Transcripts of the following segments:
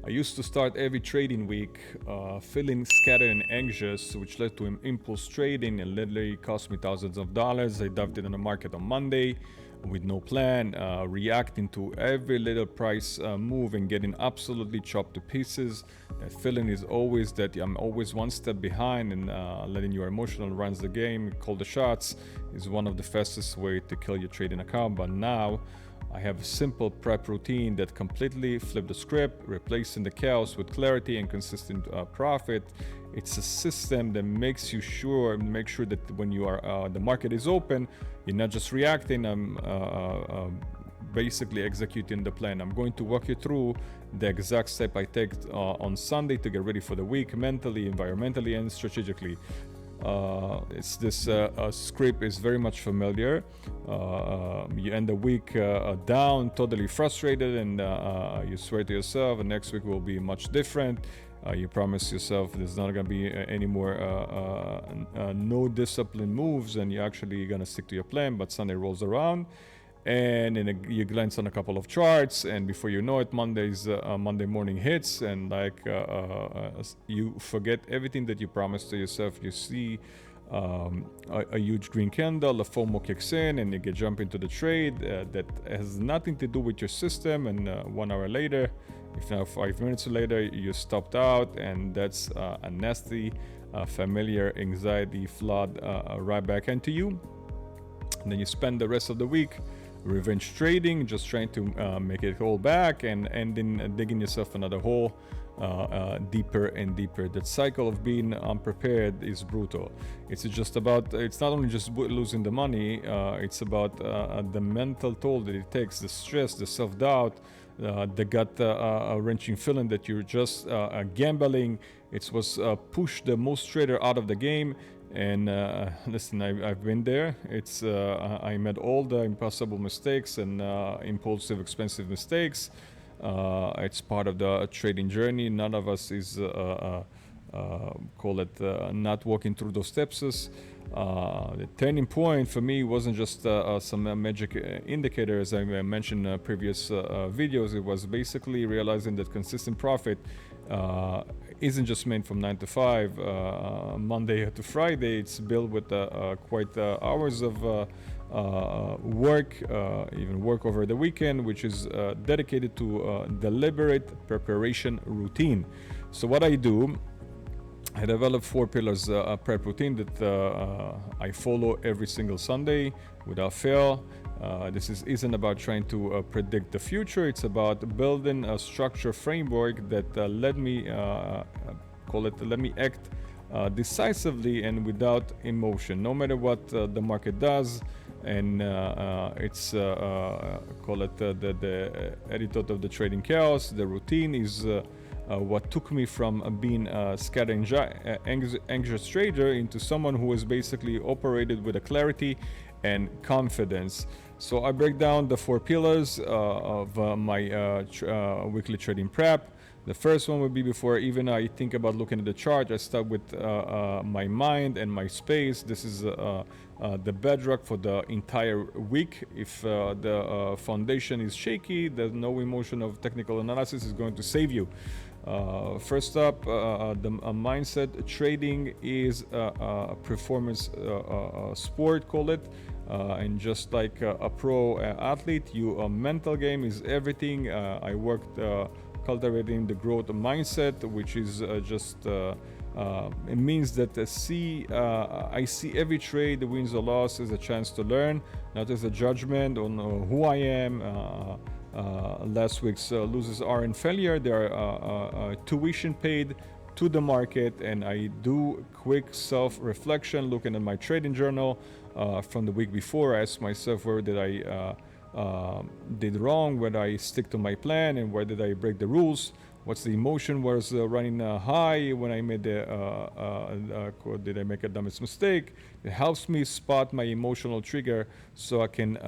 I used to start every trading week feeling scattered and anxious, which led to impulse trading and literally cost me thousands of dollars. I dived in on the market on Monday with no plan, reacting to every little price move and getting absolutely chopped to pieces. That feeling is always that I'm always one step behind, and letting your emotional runs the game, call the shots, is one of the fastest way to kill your trading account. But now I have a simple prep routine that completely flipped the script, replacing the chaos with clarity and consistent profit. It's a system that makes sure that when you are the market is open, you're not just reacting. Basically executing the plan. I'm going to walk you through the exact step I take on Sunday to get ready for the week, mentally, environmentally, and strategically. This script is very much familiar. You end the week down, totally frustrated, and you swear to yourself, the next week will be much different. You promise yourself there's not going to be any more no discipline moves, and you're actually going to stick to your plan. But Sunday rolls around, and you glance on a couple of charts, and before you know it, Monday morning hits, and you forget everything that you promised to yourself. You see a huge green candle, the FOMO kicks in, and you get jump into the trade that has nothing to do with your system. And 1 hour later, if not 5 minutes later, you stopped out, and that's a nasty, familiar anxiety flood right back into you. And then you spend the rest of the week revenge trading, just trying to make it all back, and then digging yourself another hole deeper and deeper. That cycle of being unprepared is brutal. It's not only just losing the money, it's about the mental toll that it takes, the stress, the self-doubt, the gut wrenching feeling that you're just gambling. It was push the most trader out of the game. And listen, I've been there. I made all the impossible mistakes and impulsive, expensive mistakes. It's part of the trading journey. None of us is not walking through those steps. The turning point for me wasn't just some magic indicator, as I mentioned in previous videos. It was basically realizing that consistent profit isn't just meant from 9 to 5, Monday to Friday. It's built with quite hours of work, even work over the weekend, which is dedicated to deliberate preparation routine. So what I do, I developed 4 pillars prep routine that I follow every single Sunday without fail. This isn't about trying to predict the future. It's about building a structure framework that let me act decisively and without emotion, no matter what the market does. And it's the antidote of the trading chaos. The routine is what took me from being a scattered anxious trader into someone who is basically operated with a clarity and confidence. So I break down the 4 pillars of my weekly trading prep. The first one would be, before even I think about looking at the chart, I start with my mind and my space. This is the bedrock for the entire week. If the foundation is shaky, there's no emotion of technical analysis is going to save you. First up, the mindset. Trading is a performance sport, call it. And just like a pro athlete, your mental game is everything. I worked cultivating the growth mindset, which is it means that I see every trade, the wins or loss, as a chance to learn, not as a judgment on who I am. Last week's losers aren't failure; they are tuition paid to the market. And I do quick self-reflection, looking at my trading journal from the week before. I ask myself, where did I did wrong, where did I stick to my plan, and where did I break the rules. What's the emotion was running high when I made did I make a dumbest mistake. It helps me spot my emotional trigger so I can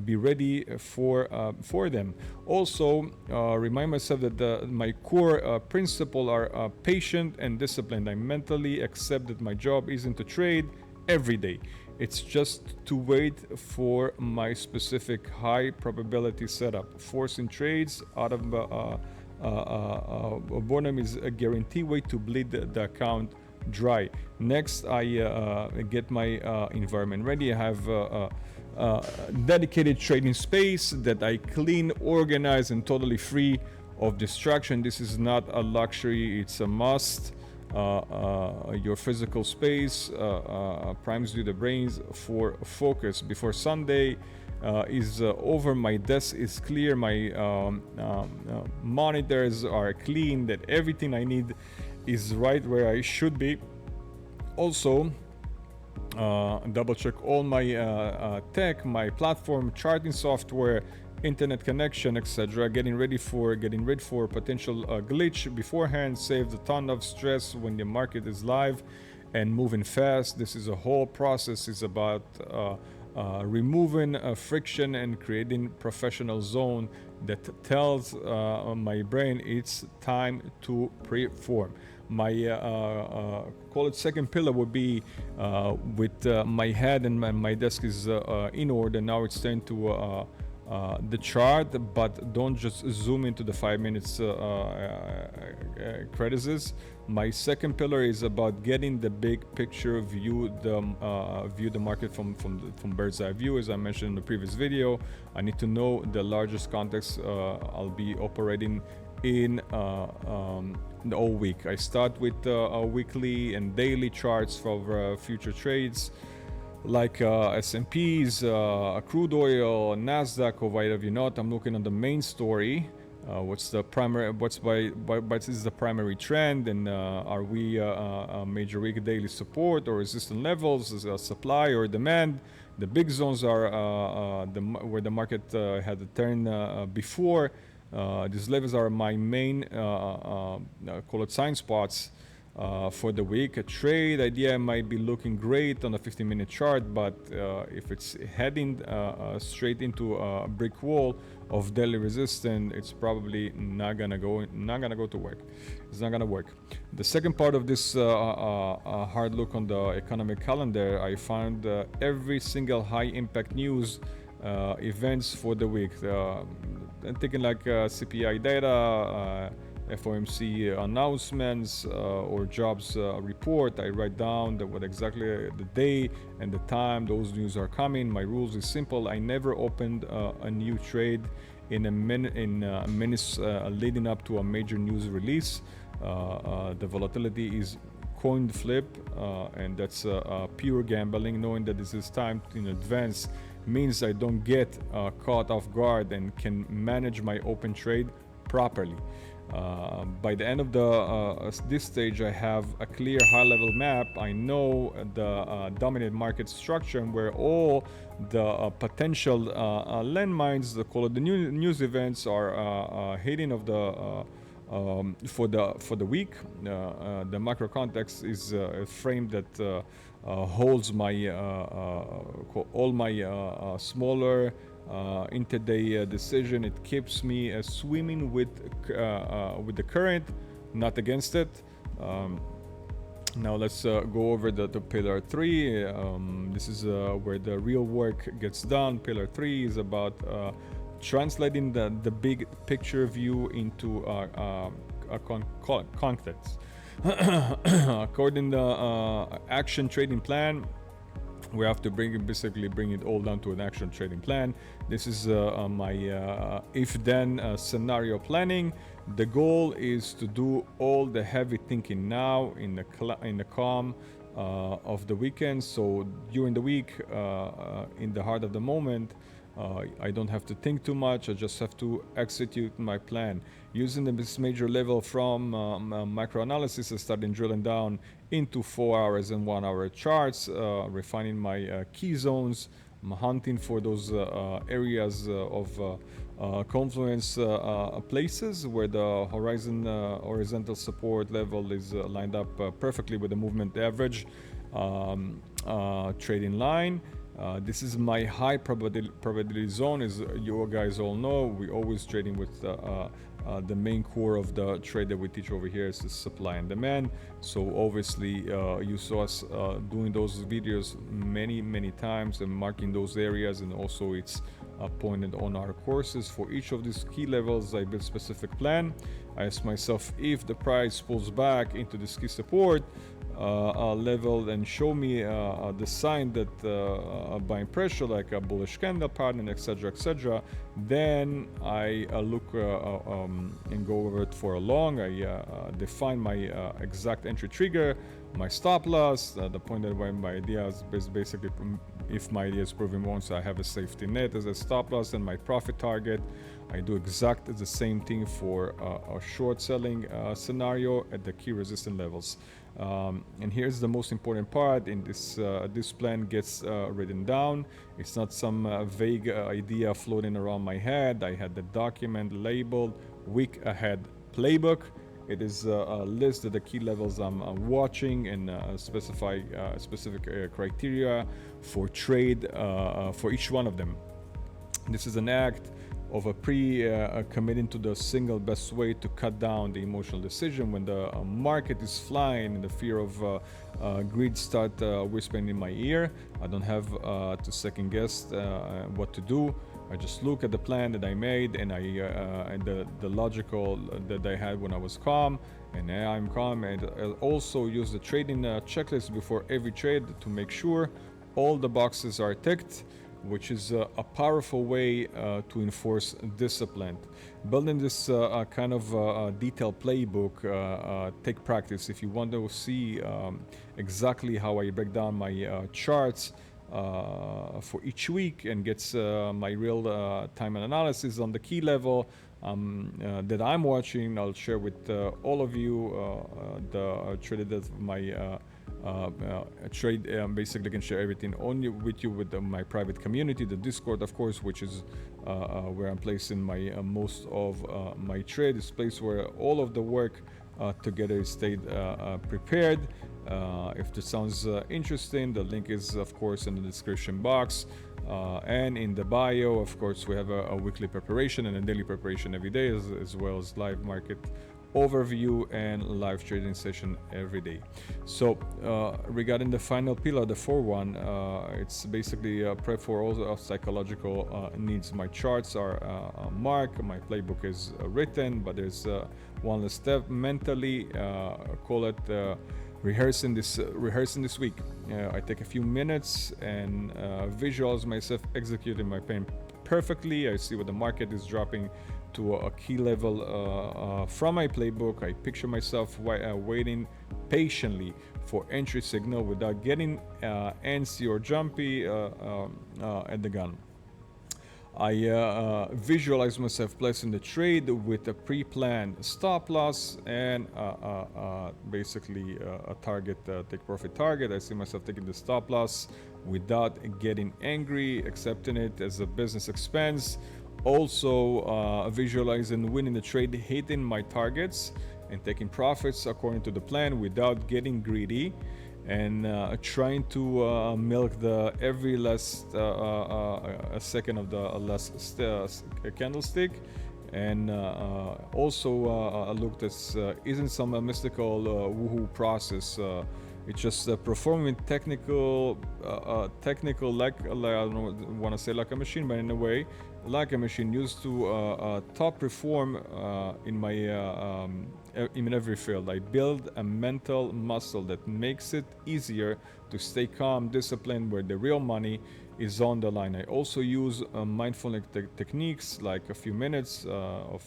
be ready for them. Also, remind myself that my core principles are patient and disciplined. I mentally accept that my job isn't to trade every day. It's just to wait for my specific high probability setup. Forcing trades out of bottom is a guarantee way to bleed the account dry. Next, I get my environment ready. I have dedicated trading space that I clean, organize, and totally free of distraction. This is not a luxury, it's a must. Your physical space primes you the brains for focus. Before Sunday is over, my desk is clear, my monitors are clean, that everything I need is right where I should be. Also, double check all my tech, my platform, charting software, internet connection, etc. Getting ready for potential glitch beforehand saves a ton of stress when the market is live and moving fast. This is a whole process. It's about removing friction and creating professional zone that tells my brain it's time to perform. My call it second pillar would be with my head and my desk is in order. Now it's time to the chart, but don't just zoom into the 5 minutes credits. My second pillar is about getting the big picture view, the market from bird's eye view. As I mentioned in the previous video, I need to know the largest context I'll be operating in the whole week. I start with weekly and daily charts for future trades, like S&Ps, crude oil, Nasdaq, or whatever you not. I'm looking on the main story. What's the primary? What is the primary trend? And are we a major week daily support or resistance levels? Supply or demand? The big zones are where the market had a turn before. These levels are my main call it sign spots for the week. A trade idea might be looking great on a 15-minute chart, but if it's heading straight into a brick wall of daily resistance, it's probably not gonna go to work. It's not gonna work. The second part of this hard look on the economic calendar, I found every single high impact news events for the week. I'm thinking like CPI data, FOMC announcements, or jobs report. I write down what exactly the day and the time those news are coming. My rules is simple. I never opened a new trade in minutes leading up to a major news release. The volatility is coin flip, and that's pure gambling. Knowing that this is timed in advance means I don't get caught off guard and can manage my open trade properly. By the end of this stage, I have a clear high-level map. I know the dominant market structure and where all the potential landmines, call it the news events, are hitting of the for the week. The macro context is a frame that holds my all my smaller intraday decision. It keeps me swimming with the current, not against it. Now let's go over the pillar 3. This is where the real work gets done. Pillar 3 is about translating the big picture view into a context. According to the action trading plan, we have to bring it all down to an action trading plan. This is my if-then scenario planning. The goal is to do all the heavy thinking now in the calm of the weekend. So during the week, in the heart of the moment, I don't have to think too much. I just have to execute my plan. Using this major level from micro analysis, I started drilling down into 4 hours and 1 hour charts, refining my key zones. I'm hunting for those areas of confluence places where the horizontal support level is lined up perfectly with the movement average trading line. This is my high probability zone. As you guys all know, we always trading with the main core of the trade that we teach over here is the supply and demand. So obviously you saw us doing those videos many times and marking those areas, and also it's pointed on our courses. For each of these key levels, I build specific plan. I ask myself if the price pulls back into this key support level and show me the sign that buying pressure, like a bullish candle pattern, etc., then I look and go over it for a long. I define my exact entry trigger, my stop loss, the point at where my idea is basically, if my idea is proven wrong, so I have a safety net as a stop loss and my profit target. I do exactly the same thing for a short selling scenario at the key resistance levels. And here's the most important part in this this plan gets written down. It's not some vague idea floating around my head. I had the document labeled week ahead playbook. It is a list of the key levels I'm watching and specify specific criteria for trade for each one of them. This is an act of a committing to the single best way to cut down the emotional decision when the market is flying and the fear of greed start whispering in my ear. I don't have to second guess what to do. I just look at the plan that I made and and the logical that I had when I was calm, and now I'm calm. And I'll also use the trading checklist before every trade to make sure all the boxes are ticked, which is a powerful way to enforce discipline. Building this kind of detailed playbook take practice. If you want to see exactly how I break down my charts for each week and gets my real time analysis on the key level that I'm watching, I'll share with all of you the trade that my trade basically can share everything only with you with my private community, the Discord, of course, which is where I'm placing my most of my trade. It's a place where all of the work together is stayed prepared. If this sounds interesting, the link is of course in the description box and in the bio. Of course, we have a weekly preparation and a daily preparation every day, as well as live market overview and live trading session every day. So regarding the final pillar, the 4-1, it's basically prep for all the psychological needs. My charts are marked, my playbook is written, but there's one last step mentally, call it rehearsing this week. I take a few minutes and visualize myself executing my plan perfectly. I see what the market is dropping to a key level from my playbook. I picture myself waiting patiently for entry signal without getting antsy or jumpy at the gun. I visualize myself placing the trade with a pre-planned stop loss and basically a target, take profit target. I see myself taking the stop loss without getting angry, accepting it as a business expense. Also visualizing winning the trade, hitting my targets and taking profits according to the plan without getting greedy, and trying to milk the every last a second of the last candlestick. And also looked at isn't some mystical woohoo process. It's just performing technical, like I don't want to say like a machine, but in a way, like a machine used to top perform in my in every field. I build a mental muscle that makes it easier to stay calm, disciplined, where the real money is on the line. I also use mindfulness techniques, like a few minutes of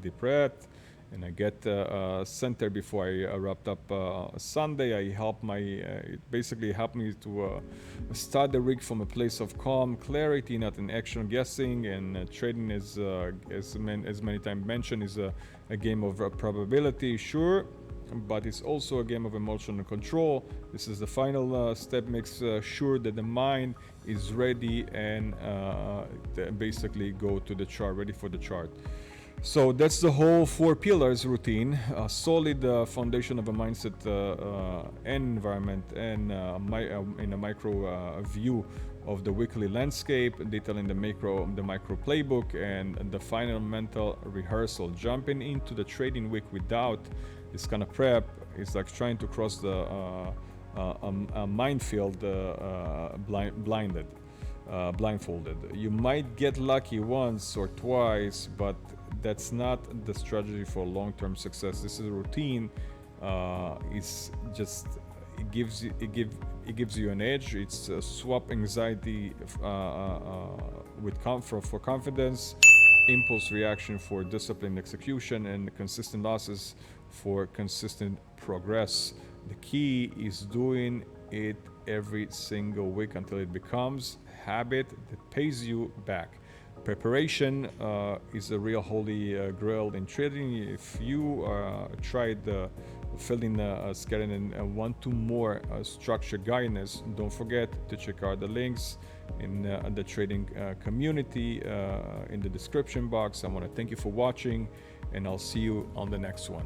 deep breath, and I get centered before I wrapped up Sunday. I help it basically helped me to start the rig from a place of calm clarity, not in action guessing. And trading is, as many times mentioned, is a game of probability, sure, but it's also a game of emotional control. This is the final step, makes sure that the mind is ready and basically go to the chart, ready for the chart. So that's the whole 4 pillars routine, a solid foundation of a mindset and environment, and in a micro view of the weekly landscape, detailing the micro playbook, and the final mental rehearsal. Jumping into the trading week without this kind of prep is like trying to cross a minefield blinded. blindfolded. You might get lucky once or twice, but that's not the strategy for long-term success. This is a routine. It's just it gives you an edge. It's a swap anxiety for confidence, impulse reaction for disciplined execution, and consistent losses for consistent progress. The key is doing it every single week until it becomes habit that pays you back. Preparation is a real holy grail in trading. If you tried filling getting and want to more structured guidance, don't forget to check out the links in the trading community in the description box. I want to thank you for watching, and I'll see you on the next one.